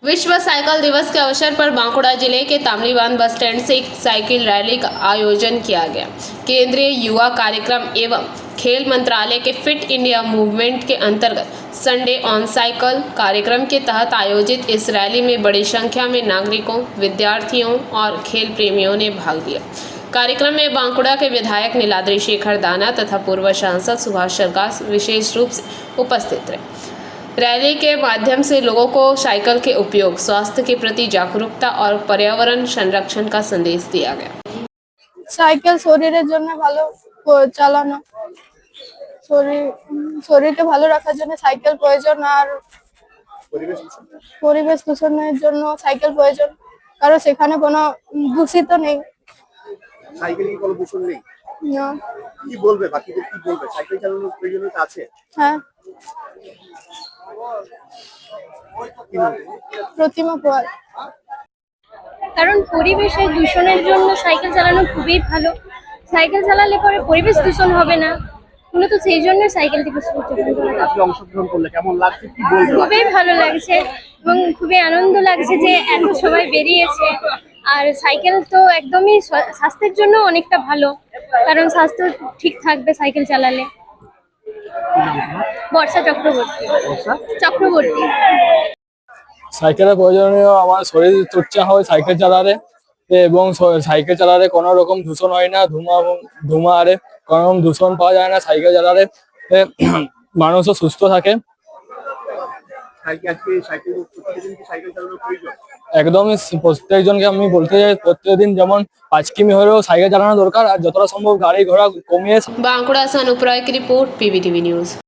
विश्व साइकिल दिवस के अवसर पर बांकुड़ा जिले के तामलीबांध बस स्टैंड से एक साइकिल रैली का आयोजन किया गया। केंद्रीय युवा कार्यक्रम एवं खेल मंत्रालय के फिट इंडिया मूवमेंट के अंतर्गत संडे ऑन साइकिल कार्यक्रम के तहत आयोजित इस रैली में बड़ी संख्या में नागरिकों, विद्यार्थियों और खेल प्रेमियों ने भाग लिया। कार्यक्रम में बांकुड़ा के विधायक नीलाद्री शेखर दाना तथा पूर्व सांसद सुभाष सरकार विशेष रूप से उपस्थित रहे। रैली के माध्यम से लोगों को साइकिल के उपयोग, स्वास्थ्य के प्रति जागरूकता और पर्यावरण संरक्षण का संदेश दिया गया। সাইকেল শরীরের জন্য ভালো, চালানো শরীরকে ভালো রাখার জন্য সাইকেল প্রয়োজন। আর পরিবেশ দূষণের জন্য সাইকেল প্রয়োজন, কারণ সেখানে কোনো দূষিত নেই। সাইকেলে কি কোনো দূষণ নেই? না। কি বলবে, বাকিদের কি বলবে? সাইকেল চালানোর প্রয়োজনীয়তা আছে? হ্যাঁ। প্রতিমা পাল। কারণ পরিবেশের দূষণের জন্য সাইকেল চালানো খুবই ভালো। সাইকেল চালালে পরে পরিবেশ দূষণ হবে না, মূলত সেই জন্য সাইকেল থেকে উদযাপন করা হয়। আপনি অংশগ্রহণ করলে কেমন লাগছে, কি বলবেন? খুবই ভালো লাগছে এবং খুবই আনন্দ লাগছে যে এত সবাই বেরিয়েছে। আর সাইকেল তো একদমই স্বাস্থ্যের জন্য অনেকটা ভালো, কারণ স্বাস্থ্য ঠিক থাকবে সাইকেল চালালে। বর্ষা চক্রবর্তী। সাইকেলের প্রয়োজনীয় আমার শরীর চর্চা হয় সাইকেল চালালে, এবং সাইকেল চালালে কোনো রকম দূষণ হয় না, ধুমা আরে কোনো রকম দূষণ পাওয়া যায় না। সাইকেল চালালে মানুষও সুস্থ থাকে। একদমই প্রত্যেকজনকে আমি বলতে চাই প্রত্যেকদিন যেমন 5 কিমি হলেও সাইকেল চালানো দরকার, আর যতটা সম্ভব গাড়ি ঘোড়া কমিয়ে। बांकुड़ा से अनुप राय की रिपोर्ट, पीवीटीवी न्यूज।